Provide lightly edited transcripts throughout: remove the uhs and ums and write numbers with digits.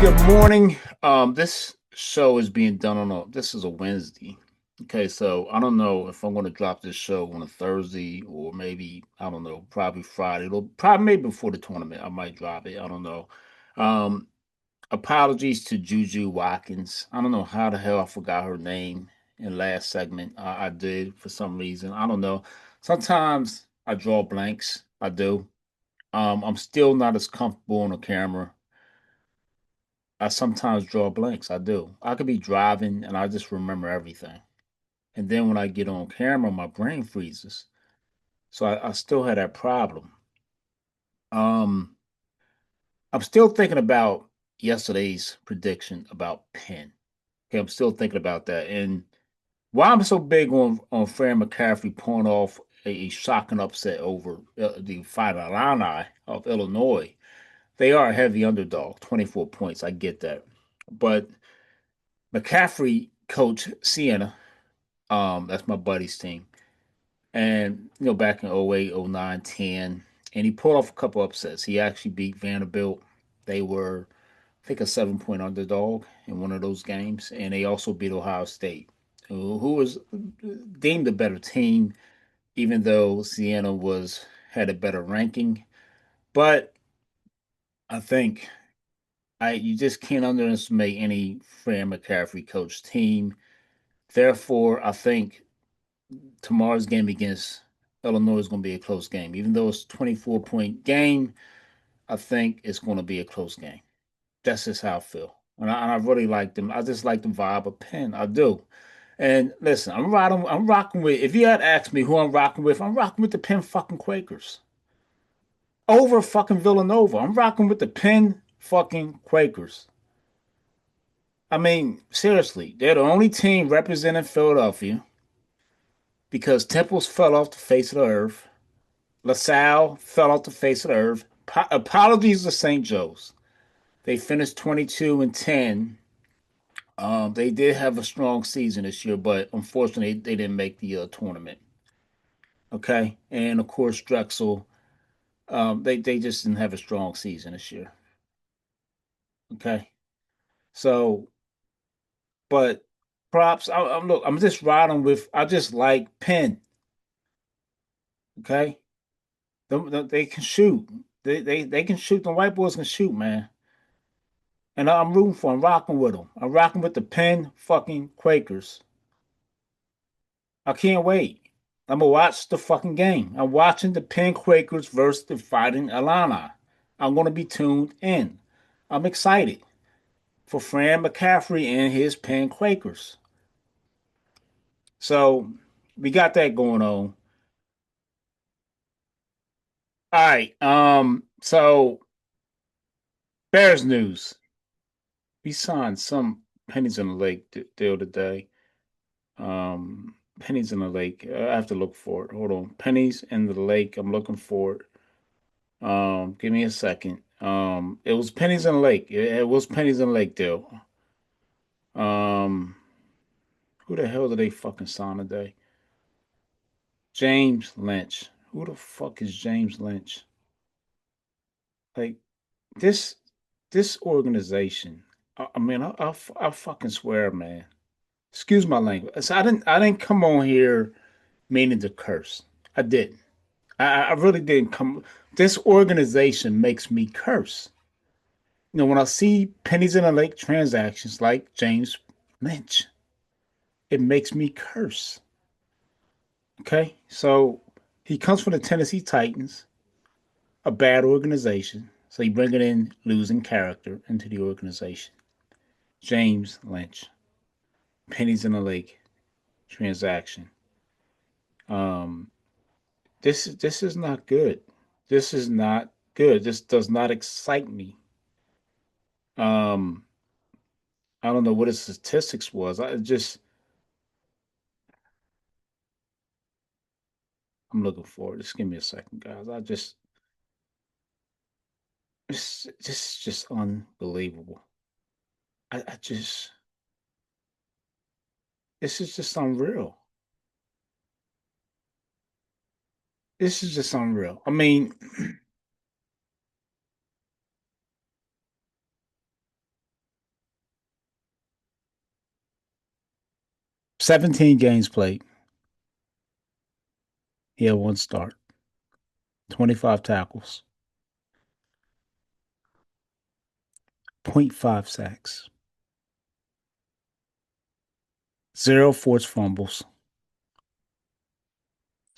Good morning. This show is being done on this is a Wednesday. Okay, so I don't know if I'm going to drop this show on a Thursday or maybe, I don't know, probably Friday. It'll probably maybe before the tournament. I might drop it. I don't know. Um, Apologies to Juju Watkins. I don't know how the hell I forgot her name in last segment. I did for some reason. I don't know. Sometimes I draw blanks. I do. I'm still not as comfortable on the camera. I sometimes draw blanks. I do. I could be driving and I just remember everything. And then when I get on camera, my brain freezes. So I still had that problem. Um, I'm still thinking about yesterday's prediction about Penn. Okay, I'm still thinking about that. And why I'm so big on Fran McCaffrey pulling off a shocking upset over the Fighting Illini of Illinois. They are a heavy underdog, 24 points. I get that. But McCaffrey coached Siena. That's my buddy's team. And, back in 08, 09, 10, and he pulled off a couple upsets. He actually beat Vanderbilt. They were, I think, a 7 point underdog in one of those games. And they also beat Ohio State, who was deemed a better team, even though Siena had a better ranking. But I think you just can't underestimate any Fran McCaffrey coach team. Therefore, I think tomorrow's game against Illinois is going to be a close game. Even though it's a 24-point game, I think it's going to be a close game. That's just how I feel. And I really like them. I just like the vibe of Penn. I do. And listen, I'm rocking with. If you had asked me who I'm rocking with the Penn fucking Quakers over fucking Villanova. I'm rocking with the Penn fucking Quakers. I mean, seriously, they're the only team representing Philadelphia because Temples fell off the face of the earth. LaSalle fell off the face of the earth. Apologies to St. Joe's. They finished 22-10. They did have a strong season this year, but unfortunately, they didn't make the tournament. Okay, and of course Drexel. They just didn't have a strong season this year. Okay, so but props. Look. I'm just riding with. I just like Penn. Okay, they can shoot. They can shoot. The white boys can shoot, man. And I'm rooting for them, rocking with them. I'm rocking with the Penn fucking Quakers. I can't wait. I'm gonna watch the fucking game. I'm watching the Penn Quakers versus the Fighting Illini. I'm gonna be tuned in. I'm excited for Fran McCaffrey and his Penn Quakers. So we got that going on. All right. So Bears news. We signed some pennies in the lake deal today. Pennies in the lake. I have to look for it. Hold on. Pennies in the lake. I'm looking for it. Give me a second. It was pennies in the lake. It was pennies in the lake deal. Um, who the hell did they fucking sign today? James Lynch. Who the fuck is James Lynch? Like this, this organization. I mean, I fucking swear, man. Excuse my language. So I didn't come on here meaning to curse. I didn't. I really didn't come. This organization makes me curse. When I see pennies in the lake transactions like James Lynch, it makes me curse. Okay, so he comes from the Tennessee Titans, a bad organization. So you bring it in losing character into the organization. James Lynch, pennies in the lake transaction. Um, this is not good. This is not good. This does not excite me. Um, I don't know what his statistics was. I'm looking for it. Just give me a second, guys. This is just unbelievable. I just, this is just unreal. This is just unreal. I mean, 17 games played. He had one start, 25 tackles, point 0.5 sacks, zero forced fumbles,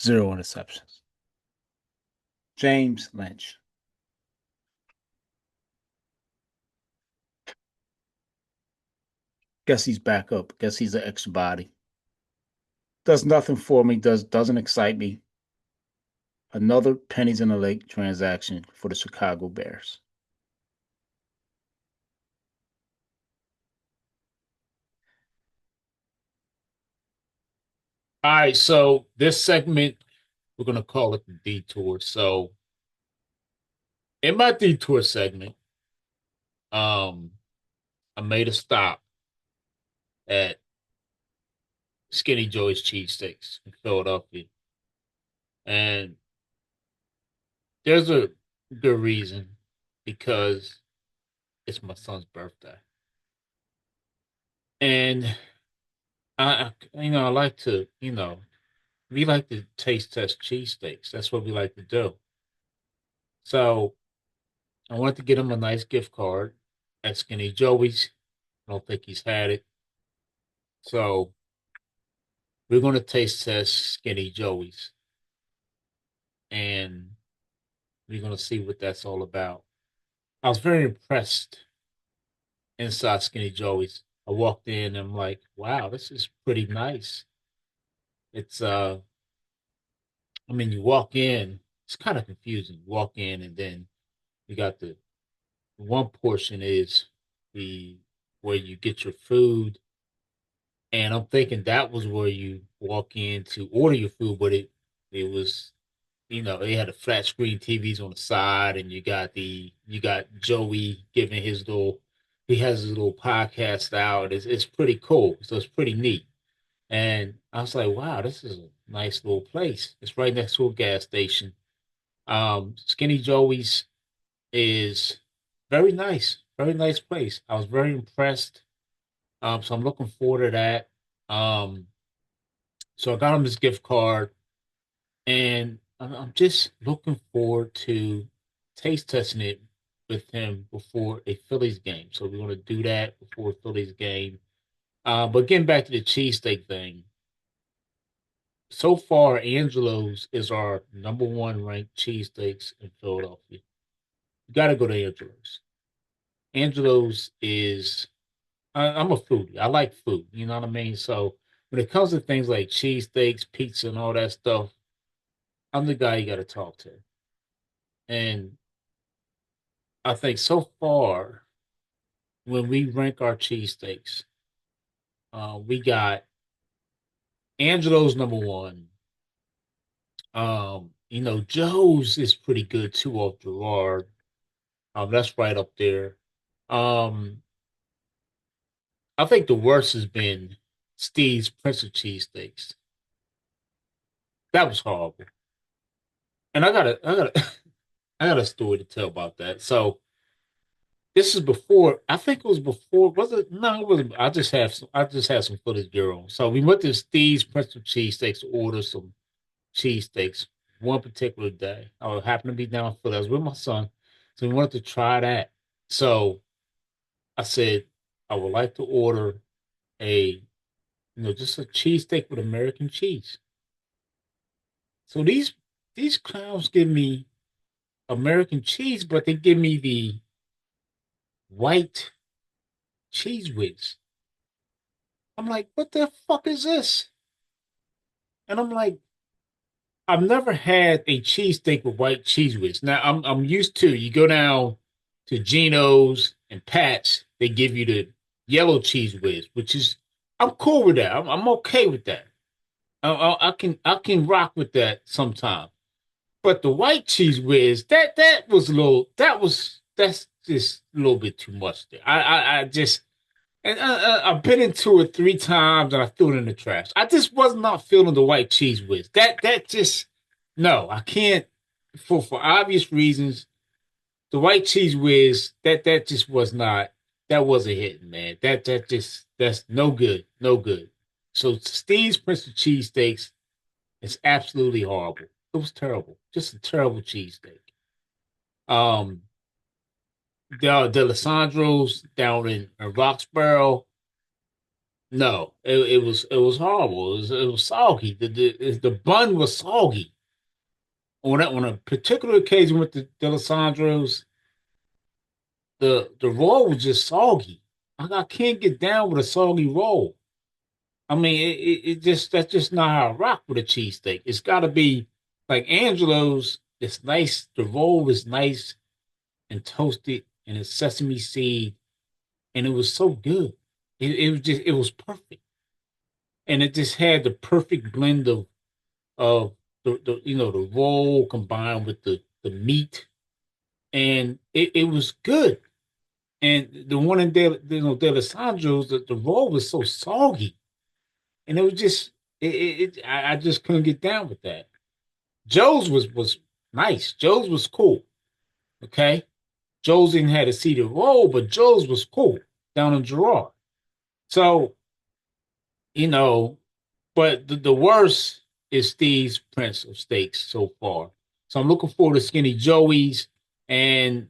zero interceptions. James Lynch. Guess he's back up. Guess he's an extra body. Does nothing for me. Doesn't excite me. Another pennies in the lake transaction for the Chicago Bears. All right, so this segment we're gonna call it the detour. So in my detour segment, um, I made a stop at Skinny Joey's Cheesesteaks in Philadelphia, and there's a good reason because it's my son's birthday, and I like to, we like to taste test cheesesteaks. That's what we like to do. So I wanted to get him a nice gift card at Skinny Joey's. I don't think he's had it. So we're going to taste test Skinny Joey's and we're going to see what that's all about. I was very impressed inside Skinny Joey's. I walked in and I'm like, wow, this is pretty nice. It's, I mean, you walk in, it's kind of confusing. You walk in and then you got the one portion is the where you get your food. And I'm thinking that was where you walk in to order your food, but it was, they had the flat screen TVs on the side, and you got Joey giving his little, he has his little podcast out. It's pretty cool, so it's pretty neat. And I was like, wow, this is a nice little place. It's right next to a gas station. Skinny Joey's is very nice place. I was very impressed. So I'm looking forward to that. Um, so I got him his gift card, and I'm just looking forward to taste testing it with him before a Phillies game. So we're going to do that before a Phillies game. But getting back to the cheesesteak thing, so far Angelo's is our number one ranked cheesesteaks in Philadelphia. You got to go to Angelo's. Angelo's is I'm a foodie. I like food. You know what I mean? So when it comes to things like cheesesteaks, pizza, and all that stuff, I'm the guy you got to talk to. And I think so far, when we rank our cheesesteaks, we got Angelo's number one. Joe's is pretty good too off Gerard. That's right up there. Um, I think the worst has been Steve's Prince of Cheesesteaks. That was horrible. And I got a story to tell about that. So this is before. I think it was before. Was it? No, it wasn't. I just had some footage gear on. So we went to Steve's Prince of Cheesesteaks to order some cheesesteaks one particular day. I happened to be down in Philly. I was with my son, so we wanted to try that. So I said I would like to order just a cheesesteak with American cheese. So these clowns give me American cheese, but they give me the white cheese whiz. I'm like, what the fuck is this? And I'm like, I've never had a cheesesteak with white cheese whiz. Now I'm used to you go down to Geno's and Pat's, they give you the yellow cheese whiz, which is I'm cool with that. I'm okay with that. I can rock with that sometime. But the white cheese whiz, that was a little that's just a little bit too much there. I just and I've been into it 3 times and I threw it in the trash. I just was not feeling the white cheese whiz. That just no, I can't for obvious reasons. The white cheese whiz that just was not that wasn't hitting, man. That's no good, no good. So Steve's Prince of Cheesesteaks is absolutely horrible. It was terrible. Just a terrible cheesesteak. Um, the Alessandro's down in Roxborough. No, it was horrible. It was soggy. The bun was soggy. On a particular occasion with the Alessandro's, the roll was just soggy. I can't get down with a soggy roll. I mean, it just that's just not how I rock with a cheesesteak. It's got to be like Angelo's. It's nice. The roll is nice and toasted, and it's sesame seed, and it was so good. It was perfect, and it just had the perfect blend of the roll combined with the meat, and it was good. And the one in D'Alessandro's, the roll was so soggy, and it was just I just couldn't get down with that. Joe's was nice. Joe's was cool. Okay, Joe's didn't have a seated roll, but Joe's was cool down in Girard. So you know, but the worst is Steve's Prince of Steaks so far. So I'm looking forward to Skinny Joey's, and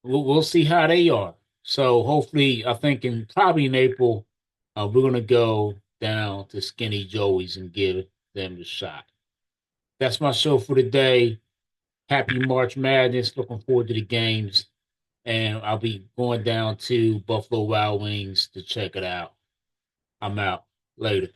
we'll see how they are. So hopefully, I think probably in April, we're gonna go down to Skinny Joey's and give them the shot. That's my show for today. Happy March Madness. Looking forward to the games, and I'll be going down to Buffalo Wild Wings to check it out. I'm out. Later.